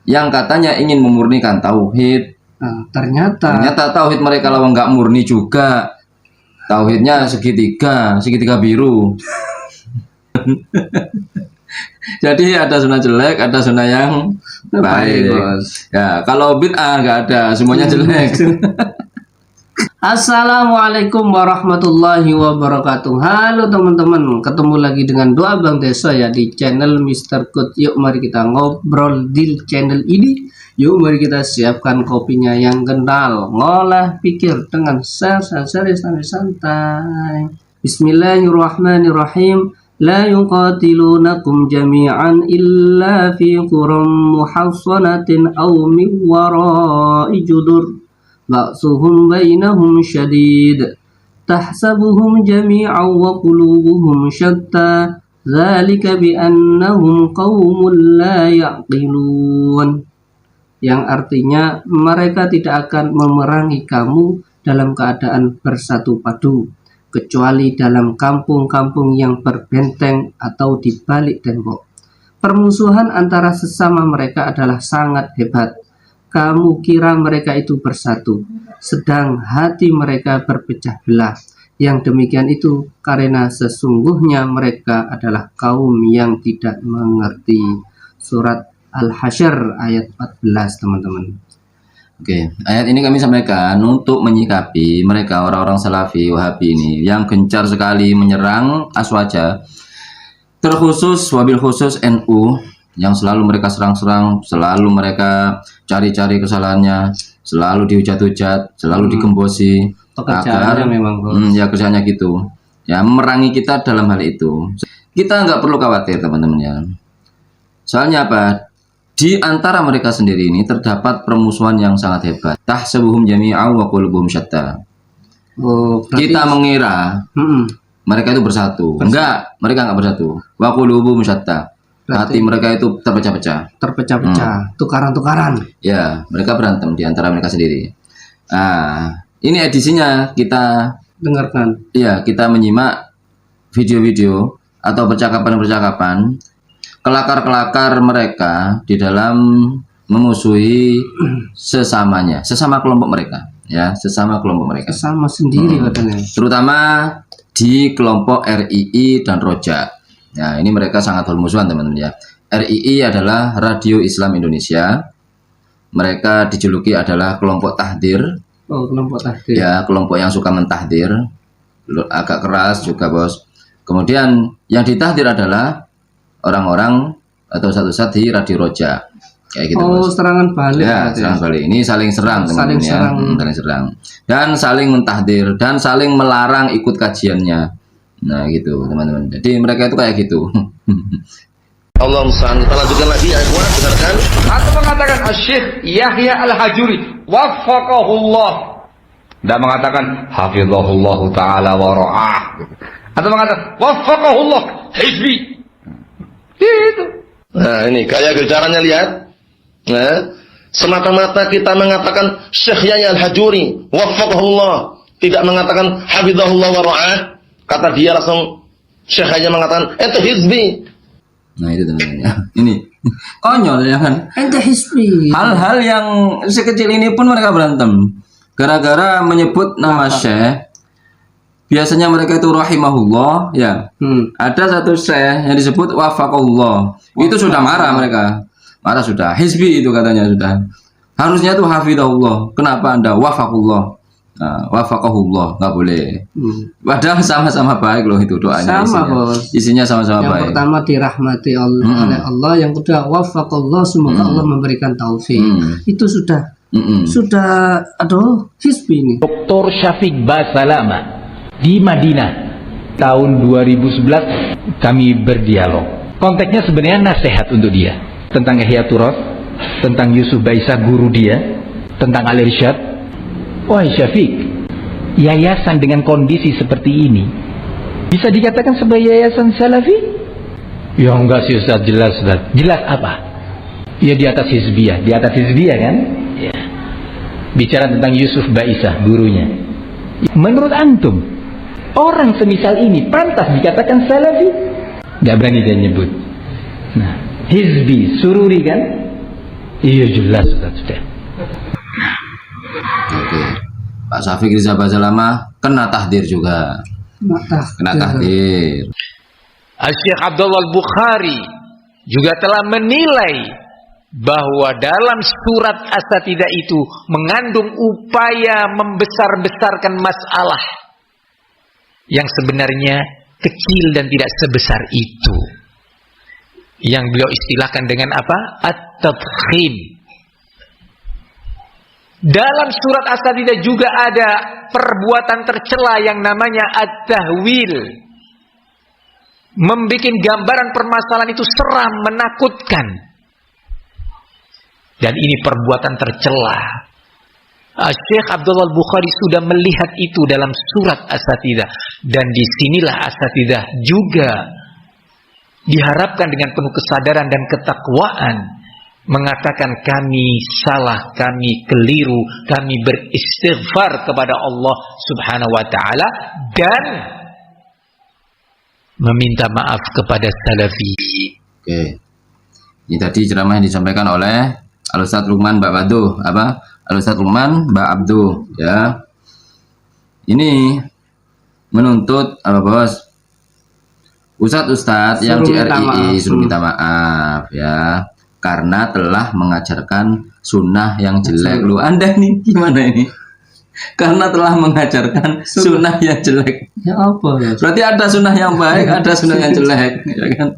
yang katanya ingin memurnikan tauhid. Nah, ternyata Tauhid mereka lawang nggak murni juga. Tauhidnya segitiga biru. Jadi ada sunnah jelek, ada sunnah yang baik. Ya, kalau bid'ah nggak ada, semuanya jelek. Assalamualaikum warahmatullahi wabarakatuh. Halo teman-teman, ketemu lagi dengan Doa Bang Desa ya di channel Mr. Good. Yuk mari kita ngobrol di channel ini. Yuk mari kita siapkan kopinya yang kental, ngolah pikir dengan santai. Bismillahirrahmanirrahim. La yuqatilunakum jami'an illa fi quram muhassanatin aw min wara'i judur. Ba'suhum bainahum syadid. Tahsabuhum jami'an wa qulubuhum syatta. Dzalika bi'annahum qaumun la ya'qilun. Yang artinya mereka tidak akan memerangi kamu dalam keadaan bersatu padu, kecuali dalam kampung-kampung yang berbenteng atau di balik tembok. Permusuhan antara sesama mereka adalah sangat hebat. Kamu kira mereka itu bersatu, sedang hati mereka berpecah belah. Yang demikian itu karena sesungguhnya mereka adalah kaum yang tidak mengerti. Surat Al-Hasyr ayat 14 teman-teman. Oke, ayat ini kami sampaikan untuk menyikapi mereka orang-orang Salafi Wahabi ini yang gencar sekali menyerang Aswaja, terkhusus wabil khusus NU yang selalu mereka serang-serang, selalu mereka cari-cari kesalahannya, selalu dihujat-hujat, selalu digembosi agar memang ya kerjanya gitu. Ya memerangi kita dalam hal itu. Kita nggak perlu khawatir teman-teman ya. Soalnya apa? Di antara mereka sendiri ini terdapat permusuhan yang sangat hebat. Tahsabuhum jami'an wa qulubuhum syatta. Kita mengira mereka itu bersatu. Enggak, mereka enggak bersatu. Wa qulubuhum syatta. Hati mereka itu terpecah-pecah. Tukaran-tukaran. Ya, mereka berantem di antara mereka sendiri. Nah, ini edisinya kita dengarkan. Iya, kita menyimak video-video atau percakapan-percakapan kelakar-kelakar mereka di dalam memusuhi sesamanya, sesama kelompok mereka, ya, sesama kelompok mereka. Sesama sendiri katanya. Terutama di kelompok RII dan Roja. Ya, ini mereka sangat bermusuhan teman-teman ya. RII adalah Radio Islam Indonesia. Mereka dijuluki adalah kelompok tahdir. Oh, kelompok tahdir. Ya, kelompok yang suka mentahdir, agak keras juga bos. Kemudian yang ditahdir adalah orang-orang atau satu-satu di Radio Roja kayak gitu. Oh, serangan balik ya, serangan balik. Ini saling serang teman-teman ya. Saling serang dan saling mentahdir dan saling melarang ikut kajiannya. Nah gitu teman-teman, jadi mereka itu kayak gitu. Allah musta'an. Kita lanjutkan lagi ya ikhwan, dengarkan. Atau mengatakan Syekh Yahya Al-Hajuri waffaqahullah, tidak mengatakan hafizahullah ta'ala wa ra'ah, atau mengatakan waffaqahullah hizbi. Gitu. Nah ini kayak gejarannya lihat. Nah, semata-mata kita mengatakan Syekh Yahya Al-Hajuri waffaqahullah, tidak mengatakan hafizahullah wa ra'ah. Kata dia langsung Syekh hanya mengatakan itu hizbi. Nah itu teman-teman. Ini konyol ya kan. Ente hizbi. Hal-hal yang sekecil ini pun mereka berantem gara-gara menyebut nama Syekh. Biasanya mereka itu rahimahullah ya. Ada satu Syekh yang disebut wafaqahullah. Itu sudah marah mereka. Marah sudah. Hizbi itu katanya sudah. Harusnya itu hafidahullah. Kenapa Anda wafaqullah? Nah, wafaqahullah nggak boleh. Padahal sama-sama baik loh itu doanya. Sama bos. Isinya sama-sama baik. Yang pertama dirahmati oleh Allah, yang kedua wafaqallah, semoga Allah memberikan taufik. Itu sudah aduh hizbi ini. Dr. Syafiq Basalama di Madinah tahun 2011 kami berdialog. Konteksnya sebenarnya nasihat untuk dia tentang Ihya Turas, tentang Yusuf Baisah guru dia, tentang Al-Irsyad. Wahai Syafiq, yayasan dengan kondisi seperti ini bisa dikatakan sebagai yayasan Salafi? Ya enggak sih Ustaz, jelas Ustaz. Jelas apa? Ya di atas hizbiyah, kan? Ya. Bicara tentang Yusuf Baisah gurunya. Menurut antum, orang semisal ini pantas dikatakan Salafi? Gak berani dia nyebut. Nah, hizbi, sururi kan? Iya jelas sudah. Oke. Pak Syafiq Riza Basalama kena tahdir juga. Kena tahdir. Syekh Abdullah Al-Bukhari juga telah menilai bahwa dalam surat As-Satidah itu mengandung upaya membesar-besarkan masalah yang sebenarnya kecil dan tidak sebesar itu. Yang beliau istilahkan dengan apa? At-tadkhim. Dalam surat As-Satidah juga ada perbuatan tercela yang namanya at-tahwil. Membikin gambaran permasalahan itu seram, menakutkan. Dan ini perbuatan tercela. Syekh Abdullah Al-Bukhari sudah melihat itu dalam surat As-Satidah. Dan disinilah As-Satidah juga diharapkan dengan penuh kesadaran dan ketakwaan mengatakan kami salah, kami keliru, kami beristighfar kepada Allah Subhanahu wa taala dan meminta maaf kepada salafi. Oke. Ini tadi ceramah yang disampaikan oleh Al-Ustadz Lukman Mbak Abduh, Al-Ustadz Lukman Mbak Abduh, ya. Ini menuntut apa, Bos? Ustadz yang di RII suruh minta maaf, ya, karena telah mengajarkan sunnah yang jelek. Lu Anda nih gimana ini? Karena telah mengajarkan sunnah yang jelek. Ya apa ya? Berarti ada sunnah yang baik, ada sunnah yang jelek, ya kan?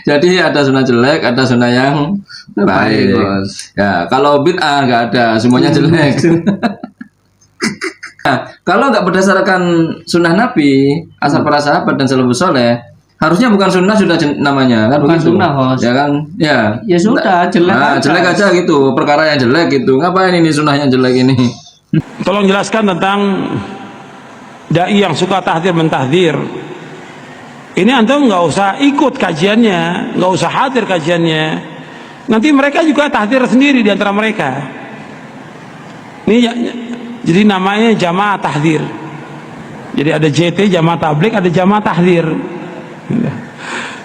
Jadi ada sunnah jelek, ada sunnah yang baik. Ya, kalau bid'ah nggak ada, semuanya jelek. Nah, kalau nggak berdasarkan sunnah Nabi, asal para sahabat dan salafus soleh, harusnya bukan sunnah sudah namanya, kan Bukan begitu? sunnah, Bos. Ya kan? Ya. Ya sudah, jelek Nah, aja. jelek aja gitu, perkara yang jelek gitu. Ngapain ini sunnahnya jelek ini? Tolong jelaskan tentang dai yang suka tahdir mentahdir. Ini antum nggak usah ikut kajiannya, nggak usah hadir kajiannya. Nanti mereka juga tahdir sendiri di antara mereka. Ini jadi namanya jamaah tahdir. Jadi ada JT jamaah tablik, ada jamaah tahdir.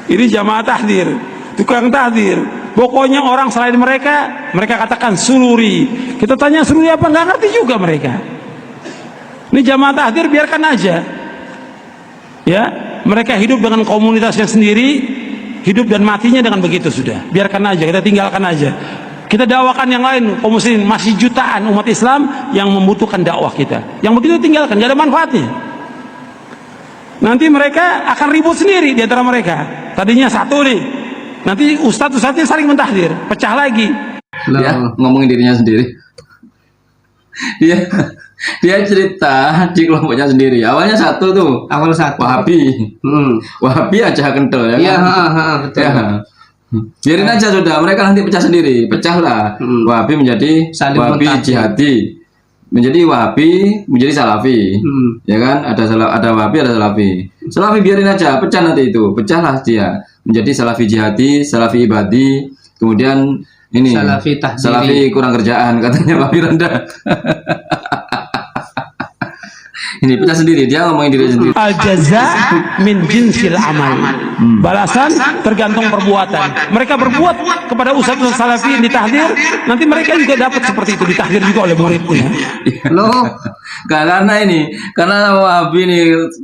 Ini jamaah tahdir, tukang tahdir. Pokoknya orang selain mereka, mereka katakan sururi. Kita tanya sururi apa, nggak ngerti juga mereka. Ini jamaah tahdir biarkan aja. Ya, mereka hidup dengan komunitasnya sendiri, hidup dan matinya dengan begitu sudah. Biarkan aja, kita tinggalkan aja. Kita dakwakan yang lain, kaum muslimin, masih jutaan umat Islam yang membutuhkan dakwah kita. Yang begitu tinggalkan, nggak ada manfaatnya. Nanti mereka akan ribut sendiri di antara mereka. Tadinya satu nih, nanti ustadz-ustadznya saling mentahdir, pecah lagi. Dia ngomongin dirinya sendiri. Dia cerita di kelompoknya sendiri. Awalnya satu tuh, Awal satu. Wahabi. Wahabi aja kental ya Iya, kan? betul. Ya. Biarin aja sudah, mereka nanti pecah sendiri. Pecahlah. Wahabi menjadi Saling Wahabi mentahdir. jihadi. Menjadi Wahabi, menjadi Salafi. Ya kan? Ada Wahabi, ada Salafi. Salafi biarin aja, pecah nanti itu. Pecahlah dia. Menjadi Salafi jihadi, Salafi ibadi, kemudian ini Salafi tahdiri. Salafi kurang kerjaan katanya Pak Firanda. Ini pecah sendiri, dia ngomongin diri sendiri. Al jaza min jinsil amal. Balasan tergantung perbuatan. Mereka berbuat kepada ustadz salafi yang ditahdir, nanti mereka juga dapat seperti itu, ditahdir juga oleh muridnya. Loh, Karena Wahabi ini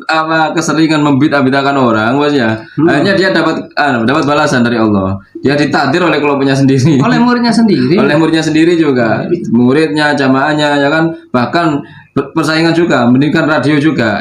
apa keseringan membid'ah-bid'ahkan orang, bosnya. Akhirnya dia dapat balasan dari Allah. Dia ditahdir oleh kelompoknya sendiri. oleh muridnya sendiri. Oleh muridnya sendiri juga, muridnya, jamaahnya, ya kan, bahkan persaingan juga, mendirikan radio juga.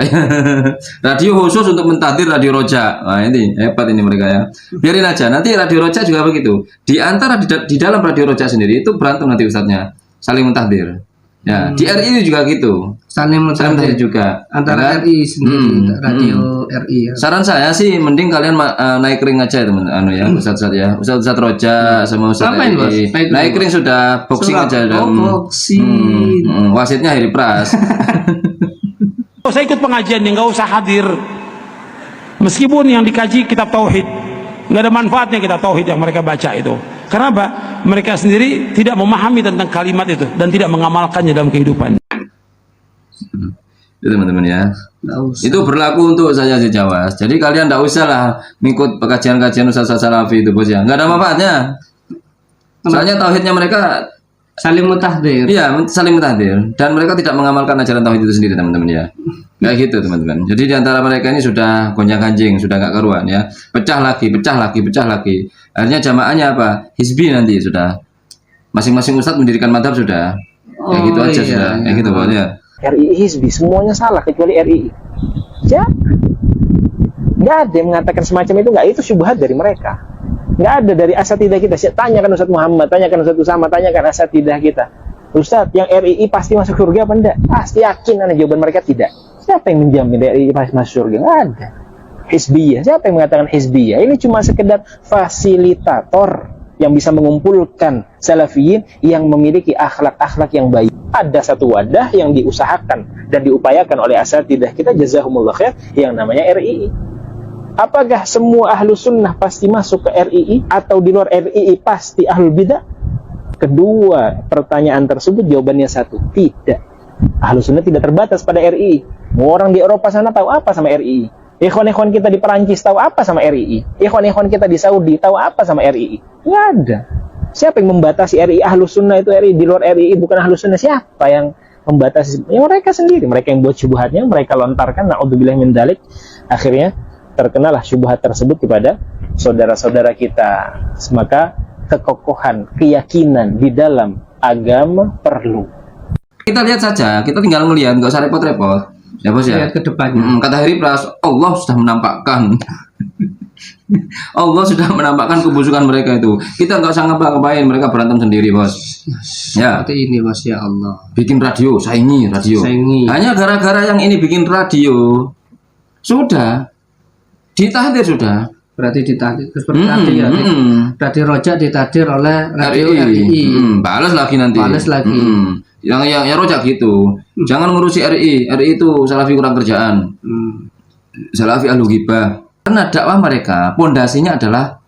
Radio khusus untuk mentahdir Radio Roja. Nah ini hebat ini mereka ya. Biarin aja, nanti Radio Roja juga begitu. Di antara di dalam Radio Roja sendiri itu berantem nanti ustadznya, saling mentahdir. Ya, di RI juga gitu. Saling Mentahdir mentahdir juga. antara Ya kan? RI sendiri, radio RI ya. Saran saya sih mending kalian naik ring aja teman ya, ustadz ya, ustadz Roja sama ustadz Ngapain, Bos? RI. Naik Naik ring sudah, boxing aja. Oh, boxing. Wasitnya Heri Pras. Nggak usah ikut pengajian, nggak usah hadir. Meskipun yang dikaji kitab tauhid, nggak ada manfaatnya kitab tauhid yang mereka baca itu. Karena apa? Mereka sendiri tidak memahami tentang kalimat itu dan tidak mengamalkannya dalam kehidupan. Itu teman-teman ya. Nggak usah. Itu berlaku untuk saya di Jawa. Jadi kalian tidak usah lah ngikut kajian-kajian Ustaz Salafi itu bos ya. Nggak ada manfaatnya. Soalnya tauhidnya mereka Saling mutahdir. iya saling mentahdir dan mereka tidak mengamalkan ajaran tauhid itu sendiri teman-teman ya. Kayak gitu teman-teman. Jadi di antara mereka ini sudah gonjang-ganjing, sudah nggak karuan ya. Pecah lagi, pecah lagi, pecah lagi. Akhirnya jamaahnya apa? Hizbi nanti sudah. Masing-masing ustadz mendirikan madhab sudah. Kayak gitu aja iya, sudah. iya. Kayak gitu bos ya. RII Hizbi semuanya salah kecuali RII. Ya, nggak ada yang mengatakan semacam itu, nggak, itu syubhat dari mereka. Nggak ada dari asatidah kita. Tanyakan Ustaz Muhammad, tanyakan Ustaz Usama, tanyakan asatidah kita. Ustaz, yang RII pasti masuk surga apa enggak? Pasti yakin, ada jawaban mereka tidak. Siapa yang menjamin RII pasti masuk surga? Nggak ada. Hizbiyah, siapa yang mengatakan Hizbiyah? Ini cuma sekedar fasilitator yang bisa mengumpulkan salafiyin yang memiliki akhlak-akhlak yang baik. Ada satu wadah yang diusahakan dan diupayakan oleh asatidah kita, jazahumullah khair, yang namanya RII. Apakah semua ahlu sunnah pasti masuk ke RII atau di luar RII pasti ahlul bidah? Kedua pertanyaan tersebut jawabannya satu, tidak. Ahlu sunnah tidak terbatas pada RII. Orang di Eropa sana tahu apa sama RII? Ikhwan-ikhwan kita di Perancis tahu apa sama RII? Ikhwan-ikhwan kita di Saudi tahu apa sama RII? Nggak ada. Siapa yang membatasi RII? Ahlu sunnah itu RII, di luar RII bukan ahlu sunnah. Siapa yang membatasi? Ya mereka sendiri, mereka yang buat syubhatnya, mereka lontarkan, na'udzubillah min dzalik. Akhirnya terkenalah syubhat tersebut kepada saudara-saudara kita. Maka kekokohan, keyakinan di dalam agama perlu. Kita lihat saja, kita tinggal melihat, nggak usah repot-repot. Ya bos ya. Lihat ke depannya. Kata Harry Pras, Allah sudah menampakkan. Allah sudah menampakkan kebusukan mereka itu. Kita nggak usah ngapa-ngapain, mereka berantem sendiri bos. Ya. Seperti ini bos, ya Allah. Bikin radio, saingi radio. Saingi. Hanya gara-gara yang ini bikin radio, sudah ditahdir sudah. Berarti ditahdir seperti tadi ya. Radio Rojak ditahdir oleh radio RII. Balas lagi nanti. Balas lagi. Yang rojak gitu. Jangan ngurusi RI. RI itu Salafi kurang kerjaan. Salafi ahlu ghibah. Karena dakwah mereka pondasinya adalah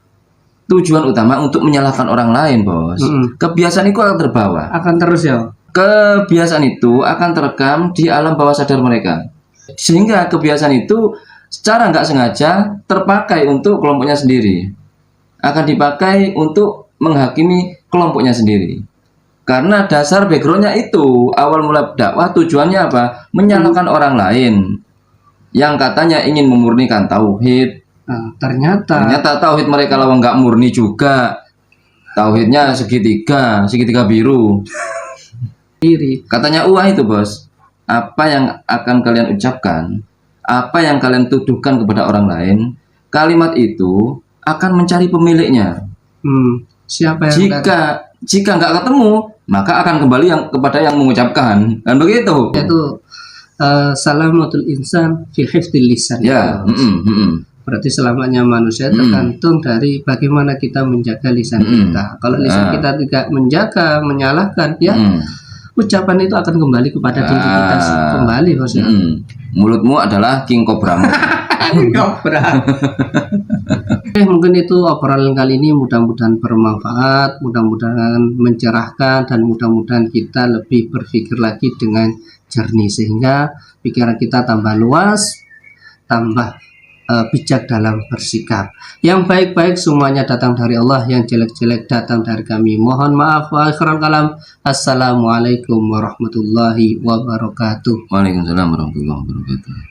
tujuan utama untuk menyalahkan orang lain, bos. Kebiasaan itu akan terbawa. Akan terus ya. Kebiasaan itu akan terekam di alam bawah sadar mereka. Sehingga kebiasaan itu secara nggak sengaja terpakai untuk kelompoknya sendiri. Akan dipakai untuk menghakimi kelompoknya sendiri. Karena dasar backgroundnya itu awal mula dakwah tujuannya apa? Menyalahkan orang lain yang katanya ingin memurnikan tauhid. Nah, ternyata Tauhid mereka lawang nggak murni juga. Tauhidnya segitiga biru. diri. Katanya itu bos. Apa yang akan kalian ucapkan, apa yang kalian tuduhkan kepada orang lain, kalimat itu akan mencari pemiliknya. Siapa yang Jika nggak ketemu, maka akan kembali kepada yang mengucapkan, kan begitu? itu salamatul insan fi hifdzil lisan. Ya, Berarti selamatnya manusia tergantung dari bagaimana kita menjaga lisan kita. Kalau lisan kita tidak menjaga, menyalahkan, ya ucapan itu akan kembali kepada diri kita kembali, bos. Mulutmu adalah king cobramu. Oke, mungkin itu obrolan kali ini, mudah-mudahan bermanfaat, mudah-mudahan mencerahkan, dan mudah-mudahan kita lebih berpikir lagi dengan jernih sehingga pikiran kita tambah luas, tambah bijak dalam bersikap. Yang baik-baik semuanya datang dari Allah, yang jelek-jelek datang dari kami. Mohon maaf wa akhiral kalam. Assalamualaikum warahmatullahi wabarakatuh. Waalaikumsalam warahmatullahi wabarakatuh.